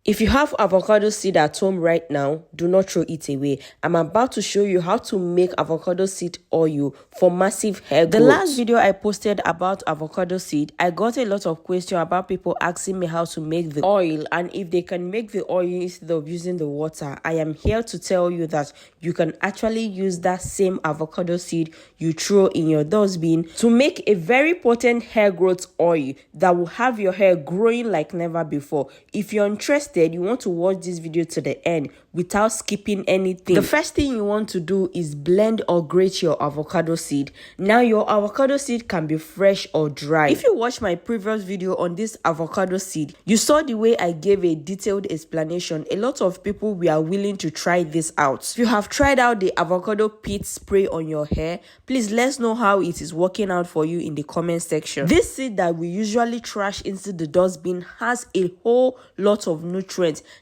If you have avocado seed at home right now, do not throw it away. I'm about to show you how to make avocado seed oil for massive hair growth. The last video I posted about avocado seed, I got a lot of questions about people asking me how to make the oil and if they can make the oil instead of using the water. I am here to tell you that you can actually use that same avocado seed you throw in your dustbin to make a very potent hair growth oil that will have your hair growing like never before. If you're interested, you want to watch this video to the end without skipping anything. The first thing you want to do is blend or grate your avocado seed. Now your avocado seed can be fresh or dry. If you watched my previous video on this avocado seed, you saw the way I gave a detailed explanation. A lot of people were willing to try this out. If you have tried out the avocado pit spray on your hair, please let's know how it is working out for you in the comment section. This seed that we usually trash into the dustbin has a whole lot of nutrients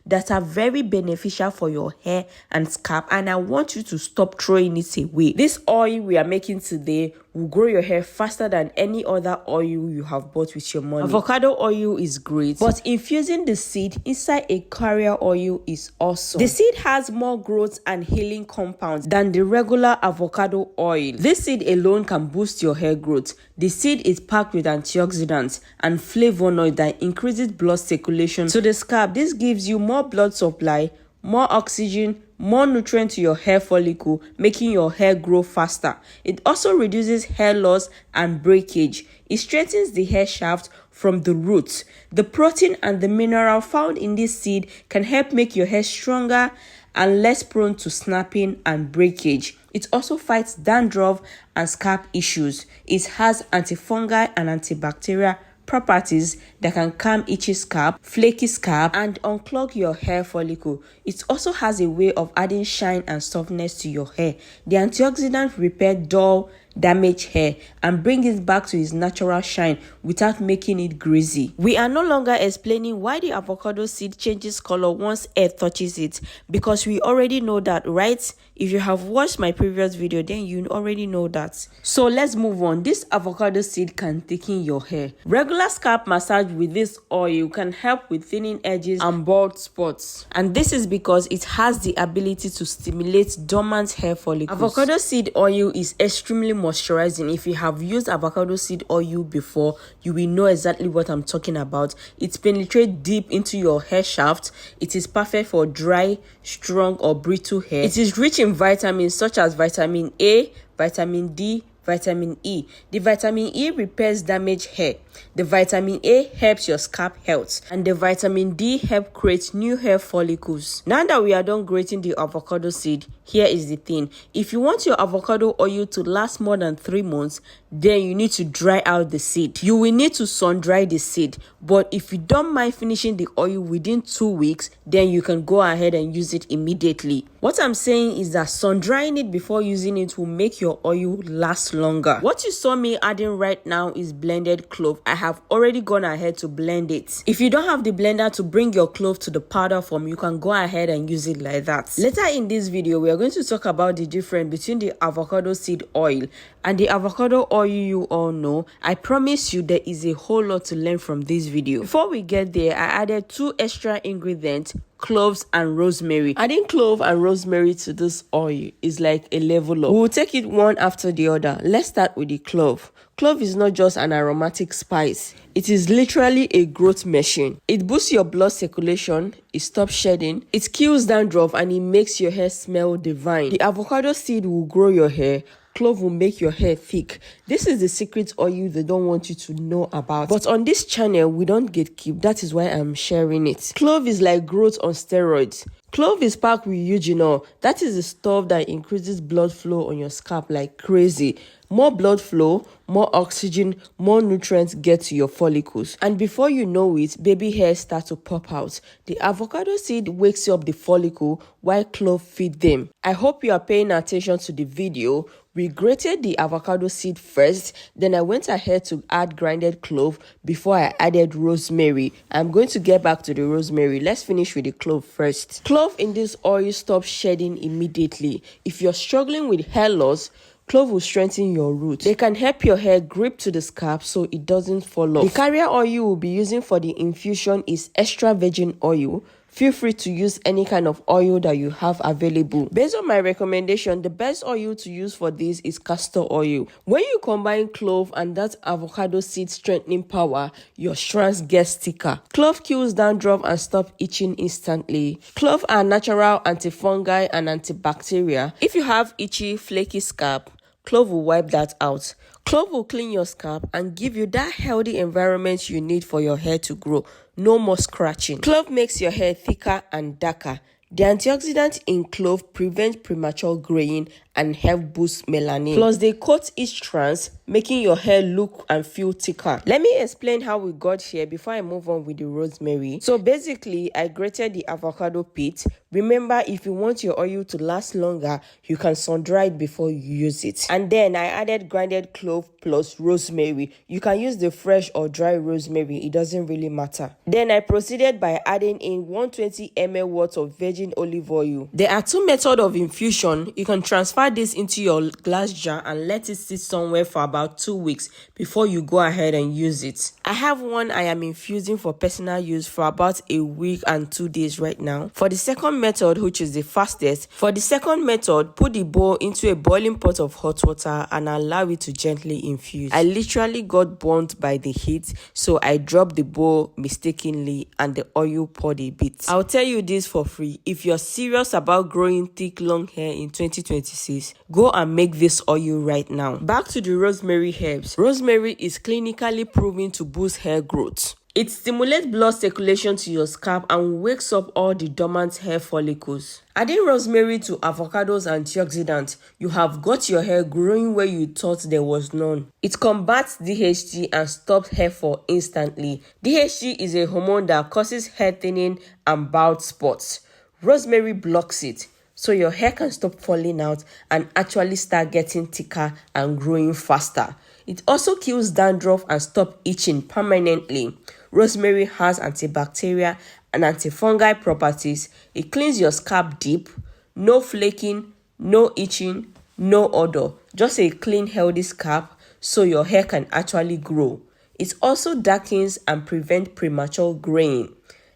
that are very beneficial for your hair and scalp, and I want you to stop throwing it away. This oil we are making today will grow your hair faster than any other oil you have bought with your money. Avocado oil is great, but infusing the seed inside a carrier oil is awesome. The seed has more growth and healing compounds than the regular avocado oil. This seed alone can boost your hair growth. The seed is packed with antioxidants and flavonoids that increases blood circulation to the scalp. This gives you more blood supply, more oxygen, more nutrient to your hair follicle, making your hair grow faster. It also reduces hair loss and breakage. It strengthens the hair shaft from the roots. The protein and the mineral found in this seed can help make your hair stronger and less prone to snapping and breakage. It also fights dandruff and scalp issues. It has antifungal and antibacterial properties that can calm itchy scalp, flaky scalp, and unclog your hair follicle. It also has a way of adding shine and softness to your hair. The antioxidant repair dull, damaged hair and bring it back to its natural shine without making it greasy. We are no longer explaining why the avocado seed changes color once air touches it, because we already know that, right? If you have watched my previous video, then you already know that. So let's move on. This avocado seed can thicken your hair. Regular scalp massage with this oil can help with thinning edges and bald spots, and this is because it has the ability to stimulate dormant hair follicles. Avocado seed oil is extremely moisturizing. If you have used avocado seed oil before, you will know exactly what I'm talking about. It penetrates deep into your hair shaft. It is perfect for dry, strong or brittle hair. It is rich in vitamins such as vitamin A, vitamin D, vitamin E. The vitamin E repairs damaged hair. The vitamin A helps your scalp health, and the vitamin D help create new hair follicles. Now that we are done grating the avocado seed, here is the thing. If you want your avocado oil to last more than 3 months, then you need to dry out the seed. You will need to sun dry the seed, but if you don't mind finishing the oil within 2 weeks, then you can go ahead and use it immediately. What I'm saying is that sun drying it before using it will make your oil last longer. What you saw me adding right now is blended clove. I have already gone ahead to blend it. If you don't have the blender to bring your clove to the powder form, you can go ahead and use it like that. Later in this video, we are going to talk about the difference between the avocado seed oil and the avocado oil you all know. I promise you there is a whole lot to learn from this video. Before we get there, I added 2 extra ingredients, cloves and rosemary. Adding clove and rosemary to this oil is like a level up. We will take it one after the other. Let's start with the clove. Clove is not just an aromatic spice. It is literally a growth machine. It boosts your blood circulation, it stops shedding, it kills dandruff, and it makes your hair smell divine. The avocado seed will grow your hair. Clove will make your hair thick. This is the secret oil they don't want you to know about. But on this channel, we don't gatekeep. That is why I'm sharing it. Clove is like growth on steroids. Clove is packed with eugenol. That is the stuff that increases blood flow on your scalp like crazy. More blood flow, more oxygen, more nutrients get to your follicles. And before you know it, baby hairs start to pop out. The avocado seed wakes up the follicle while clove feed them. I hope you are paying attention to the video. We grated the avocado seed first, then I went ahead to add grinded clove before I added rosemary. I'm going to get back to the rosemary. Let's finish with the clove first. Clove in this oil stops shedding immediately. If you're struggling with hair loss, clove will strengthen your roots. They can help your hair grip to the scalp so it doesn't fall off. The carrier oil you will be using for the infusion is extra virgin oil. feel free to use any kind of oil that you have available. Based on my recommendation, the best oil to use for this is castor oil. When you combine clove and that avocado seed strengthening power, your strands get thicker. Clove kills dandruff and stop itching instantly. Clove are natural antifungi and antibacterial. If you have itchy, flaky scalp, clove will wipe that out. Clove will clean your scalp and give you that healthy environment you need for your hair to grow. No more scratching. Clove makes your hair thicker and darker. The antioxidant in clove prevents premature graying and help boost melanin. Plus, they coat each strands, making your hair look and feel thicker. Let me explain how we got here before I move on with the rosemary. So basically, I grated the avocado pit. Remember, if you want your oil to last longer, you can sun dry it before you use it. And then I added grinded clove plus rosemary. You can use the fresh or dry rosemary. It doesn't really matter. Then I proceeded by adding in 120 ml worth of virgin olive oil. There are two methods of infusion. You can transfer this into your glass jar and let it sit somewhere for about 2 weeks before you go ahead and use it. I have one I am infusing for personal use for about a week and 2 days right now. For the second method, which is the fastest, put the bowl into a boiling pot of hot water and allow it to gently infuse. I literally got burnt by the heat, so I dropped the bowl mistakenly and the oil poured a bit. I'll tell you this for free. If you're serious about growing thick long hair in 2026, go and make this oil right now. Back to the rosemary herbs. Rosemary is clinically proven to boost hair growth. It stimulates blood circulation to your scalp and wakes up all the dormant hair follicles. Adding rosemary to avocado's antioxidant, you have got your hair growing where you thought there was none. It combats DHT and stops hair fall instantly. DHT is a hormone that causes hair thinning and bald spots. Rosemary blocks it, so your hair can stop falling out and actually start getting thicker and growing faster. It also kills dandruff and stops itching permanently. Rosemary has antibacterial and antifungal properties. It cleans your scalp deep, no flaking, no itching, no odor. Just a clean, healthy scalp so your hair can actually grow. It also darkens and prevents premature graying.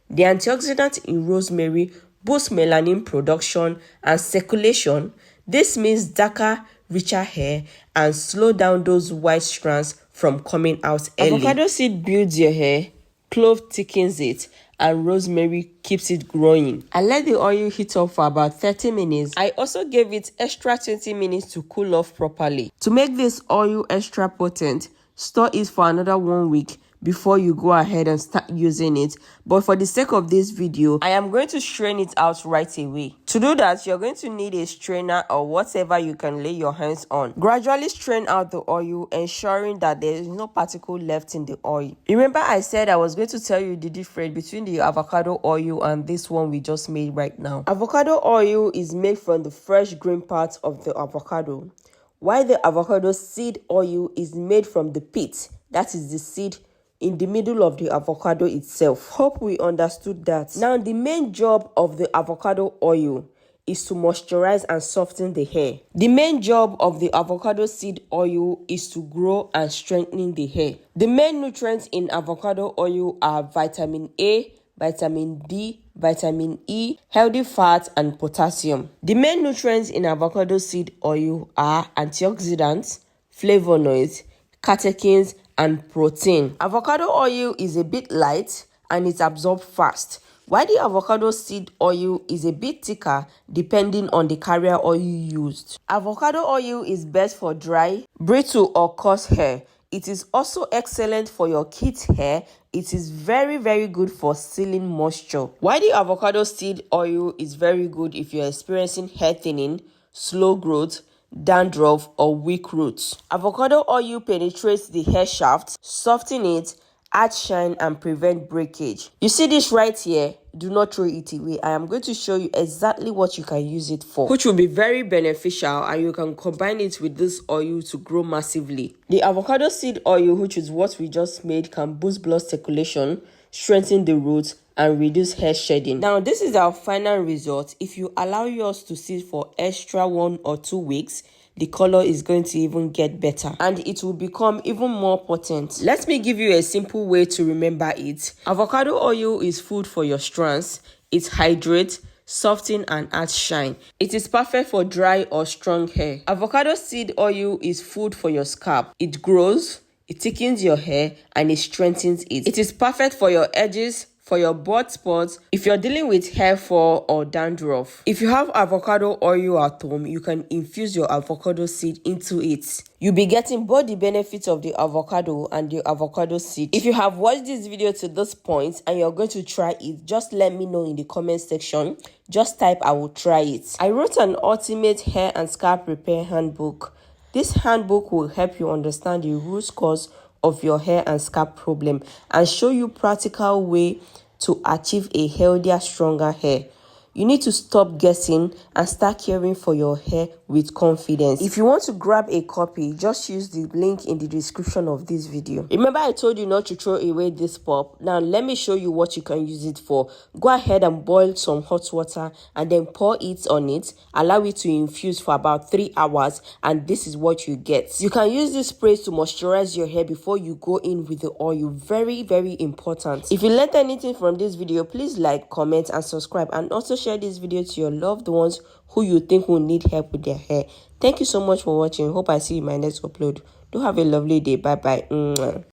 The antioxidant in rosemary boosts melanin production and circulation. This means darker, richer hair and slow down those white strands from coming out early. Avocado seed builds your hair, clove thickens it, and rosemary keeps it growing. I let the oil heat up for about 30 minutes. I also gave it extra 20 minutes to cool off properly. To make this oil extra potent, store it for another 1 week before you go ahead and start using it. But for the sake of this video, I am going to strain it out right away. To do that, you're going to need a strainer or whatever you can lay your hands on. Gradually strain out the oil, ensuring that there is no particle left in the oil. Remember I said I was going to tell you the difference between the avocado oil and this one we just made right now. Avocado oil is made from the fresh green part of the avocado, while the avocado seed oil is made from the pit, that is the seed in the middle of the avocado itself. Hope we understood that. Now, the main job of the avocado oil is to moisturize and soften the hair. The main job of the avocado seed oil is to grow and strengthen the hair. The main nutrients in avocado oil are vitamin A, vitamin D, vitamin E, healthy fat, and potassium. The main nutrients in avocado seed oil are antioxidants, flavonoids, catechins, and protein. Avocado oil is a bit light and it absorbs fast, while the avocado seed oil is a bit thicker depending on the carrier oil used. Avocado oil is best for dry, brittle, or coarse hair. It is also excellent for your kids' hair. It is very, very good for sealing moisture. While the avocado seed oil is very good if you're experiencing hair thinning, slow growth, dandruff, or weak roots. Avocado oil penetrates the hair shaft, soften it, add shine, and prevent breakage. You see this right here? Do not throw it away. I am going to show you exactly what you can use it for, which will be very beneficial, and you can combine it with this oil to grow massively. The avocado seed oil, which is what we just made, can boost blood circulation, strengthen the roots, and reduce hair shedding. Now, this is our final result. If you allow yours to sit for extra 1 or 2 weeks, the color is going to even get better and it will become even more potent. Let me give you a simple way to remember it. Avocado oil is food for your strands. It hydrates, soften and adds shine. It is perfect for dry or strong hair. Avocado seed oil is food for your scalp. It grows, it thickens your hair, and it strengthens it. It is perfect for your edges, for your bald spots, if you're dealing with hair fall or dandruff. If you have avocado oil at home, you can infuse your avocado seed into it. You'll be getting both the benefits of the avocado and the avocado seed. If you have watched this video to this point and you're going to try it, just let me know in the comment section. Just type "I will try it." I wrote an ultimate hair and scalp repair handbook. This handbook will help you understand the root cause of your hair and scalp problem and show you practical way to achieve a healthier, stronger hair. You need to stop guessing and start caring for your hair with confidence. If you want to grab a copy, just use the link in the description of this video. Remember I told you not to throw away this pulp. Now let me show you what you can use it for. Go ahead and boil some hot water and then pour it on it. Allow it to infuse for about 3 hours and this is what you get. You can use this spray to moisturize your hair before you go in with the oil. Very, very important. If you learned anything from this video, please like, comment and subscribe, and also share this video to your loved ones who you think will need help with their hair. Thank you so much for watching. Hope I see you in my next upload. Do have a lovely day. Bye bye.